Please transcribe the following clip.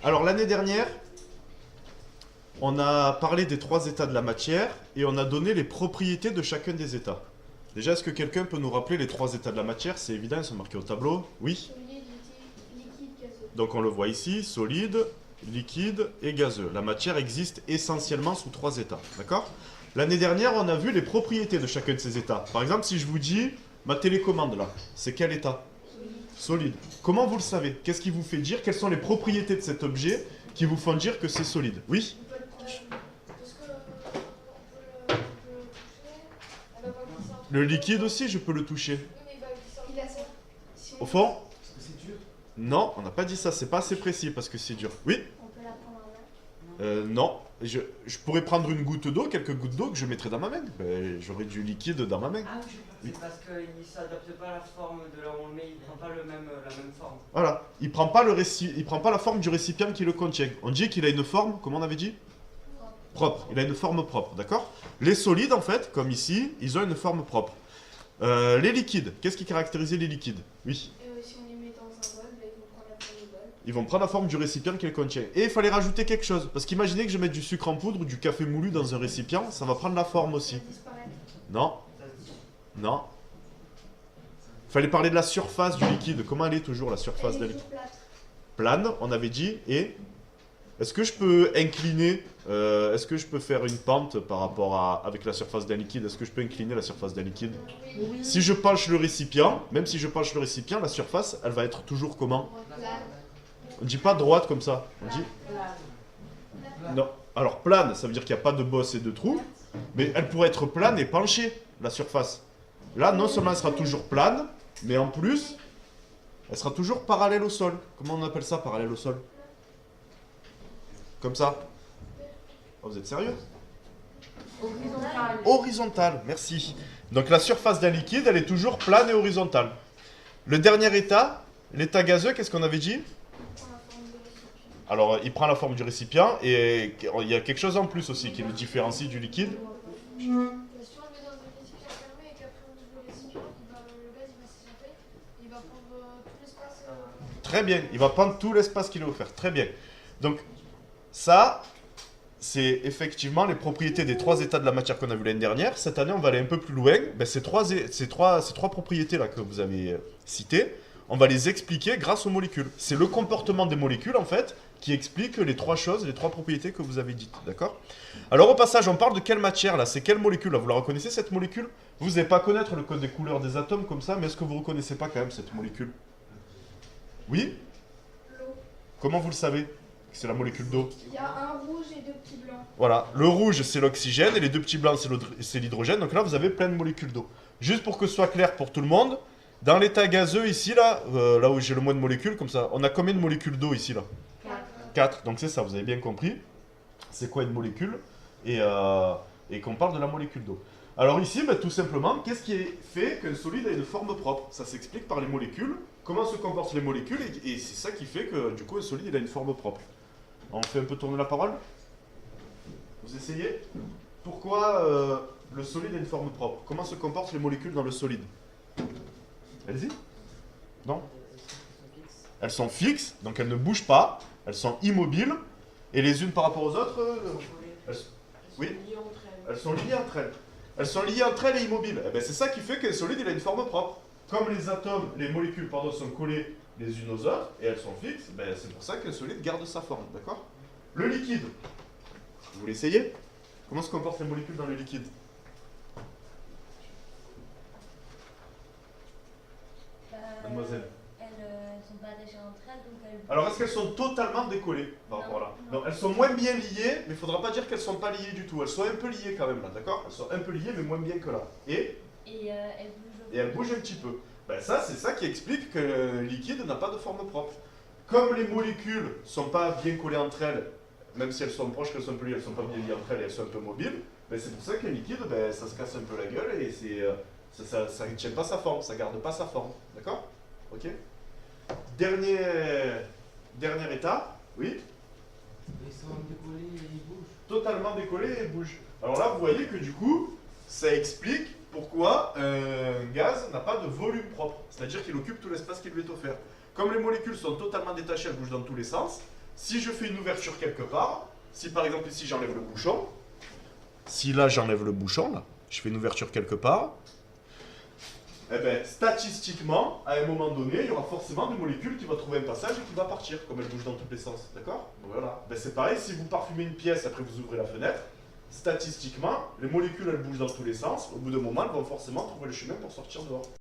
Alors l'année dernière, on a parlé des 3 états de la matière et on a donné les propriétés de chacun des états. Déjà, est-ce que quelqu'un peut nous rappeler les 3 états de la matière? C'est évident, ils sont marqués au tableau. Oui. Solide, liquide, gazeux. Donc on le voit ici, solide, liquide et gazeux. La matière existe essentiellement sous 3 états, d'accord? L'année dernière, on a vu les propriétés de chacun de ces états. Par exemple, si je vous dis, ma télécommande là, c'est quel état? Solide. Comment vous le savez? Qu'est-ce qui vous fait dire? Quelles sont les propriétés de cet objet qui vous font dire que c'est solide? Oui? Parce que on peut le toucher, elle va pas glisser en dessous. Le liquide aussi, je peux le toucher. Oui, mais il va glisser en dessous. Il a ça. Si on- Au fond? Parce que c'est dur. Non, on n'a pas dit ça, c'est pas assez précis parce que c'est dur. Oui? On peut la prendre en main. Non. Je pourrais prendre une goutte d'eau, quelques gouttes d'eau que je mettrais dans ma main. Ben, j'aurais du liquide dans ma main. Ah oui, c'est parce qu'il ne s'adapte pas à la forme de là où on le met, il ne prend pas la même forme. Voilà. Il prend pas la forme du récipient qui le contient. On dit qu'il a une forme, comment on avait dit? Propre. Il a une forme propre, d'accord? Les solides, en fait, comme ici, ils ont une forme propre. Les liquides, qu'est-ce qui caractérise les liquides? Oui. Si on les met dans un bol, ben, ils vont prendre la forme du bol. Ils vont prendre la forme du récipient qui le contient. Et il fallait rajouter quelque chose. Parce qu'imaginez que je mette du sucre en poudre ou du café moulu dans un récipient, ça va prendre la forme aussi. Ça disparaît. Non, Ça se dit. non. Il fallait parler de la surface du liquide. Comment elle est toujours la surface Elle d'un est liquide? toujours plate. Plane, on avait dit. Et est-ce que je peux incliner, est-ce que je peux faire une pente par rapport avec la surface d'un liquide? Est-ce que je peux incliner la surface d'un liquide? Oui. Si je penche le récipient, même si je penche le récipient, la surface, elle va être toujours comment? Plate. On dit pas droite comme ça. On dit non. Alors plane, ça veut dire qu'il n'y a pas de bosse et de trou, mais elle pourrait être plane et penchée, la surface. Là, non seulement elle sera toujours plane, mais en plus, elle sera toujours parallèle au sol. Comment on appelle ça, parallèle au sol? Comme ça. Oh, vous êtes sérieux? Horizontal. Horizontale, merci. Donc la surface d'un liquide, elle est toujours plane et horizontale. Le dernier état, l'état gazeux, qu'est-ce qu'on avait dit? On prend la forme du récipient. Alors, il prend la forme du récipient et il y a quelque chose en plus aussi qui le différencie du liquide. Si on le met dans un récipient fermé et qu'après on ouvre le récipient, le gaz il va s'échapper, il va prendre tout l'espace. Très bien, il va prendre tout l'espace qu'il est offert. Très bien. Donc, ça, c'est effectivement les propriétés des 3 états de la matière qu'on a vu l'année dernière. Cette année, on va aller un peu plus loin. Ben, ces trois propriétés-là que vous avez citées, on va les expliquer grâce aux molécules. C'est le comportement des molécules, en fait, qui explique les 3 choses, les 3 propriétés que vous avez dites. D'accord? Alors, au passage, on parle de quelle matière, là? C'est quelle molécule, là? Vous la reconnaissez, cette molécule? Vous n'allez pas connaître le code des couleurs des atomes comme ça, mais est-ce que vous reconnaissez pas quand même cette molécule? Oui? L'eau. Comment vous le savez que c'est la molécule d'eau? Il y a un rouge et 2 petits blancs. Voilà, le rouge c'est l'oxygène et les 2 petits blancs c'est l'hydrogène. Donc là vous avez plein de molécules d'eau. Juste pour que ce soit clair pour tout le monde, dans l'état gazeux ici là, là où j'ai le moins de molécules, comme ça, on a combien de molécules d'eau ici là? 4. Donc c'est ça, vous avez bien compris. C'est quoi une molécule? Et qu'on parle de la molécule d'eau. Alors ici, bah, tout simplement, qu'est-ce qui fait qu'un solide a une forme propre? Ça s'explique par les molécules. Comment se comportent les molécules et c'est ça qui fait que du coup un solide il a une forme propre. On fait un peu tourner la parole? Vous essayez? Pourquoi le solide a une forme propre? Comment se comportent les molécules dans le solide? Allez-y. Non? Elles sont fixes, donc elles ne bougent pas, elles sont immobiles, et les unes par rapport aux autres, oui, elles sont liées entre elles. Elles sont liées entre elles et immobiles. Et ben c'est ça qui fait qu'un solide il a une forme propre. Comme les atomes, les molécules pardon, sont collées les unes aux autres, et elles sont fixes, ben c'est pour ça qu'un solide garde sa forme, d'accord? Le liquide. Vous l'essayez? Comment se comportent les molécules dans le liquide? Mademoiselle. Elles sont pas attachées entre elles, donc elles. Alors, est-ce qu'elles sont totalement décollées par rapport à là? Non, elles sont moins bien liées, mais il ne faudra pas dire qu'elles sont pas liées du tout. Elles sont un peu liées quand même là, d'accord? Elles sont un peu liées, mais moins bien que là. Et Elles bougent. elles bougent un petit peu. Ben ça, c'est ça qui explique que le liquide n'a pas de forme propre. Comme les molécules ne sont pas bien collées entre elles, même si elles sont proches, qu'elles sont un peu liées, elles ne sont pas bien liées entre elles et elles sont un peu mobiles, ben c'est pour ça qu'un liquide, ben, ça se casse un peu la gueule et ça ne tient pas sa forme, ça ne garde pas sa forme. D'accord? Ok? Dernier état, oui? Ils sont décollés et ils bougent. Totalement décollé et bouge. Alors là, vous voyez que du coup, ça explique pourquoi un gaz n'a pas de volume propre. C'est-à-dire qu'il occupe tout l'espace qui lui est offert. Comme les molécules sont totalement détachées, elles bougent dans tous les sens, Si je fais une ouverture quelque part, si par exemple ici j'enlève le bouchon, si là j'enlève le bouchon, là, je fais une ouverture quelque part, eh bien statistiquement, à un moment donné, il y aura forcément des molécules qui vont trouver un passage et qui va partir, comme elles bougent dans tous les sens, d'accord? Voilà. Ben, c'est pareil, si vous parfumez une pièce, après vous ouvrez la fenêtre, statistiquement, les molécules elles bougent dans tous les sens, au bout d'un moment elles vont forcément trouver le chemin pour sortir dehors.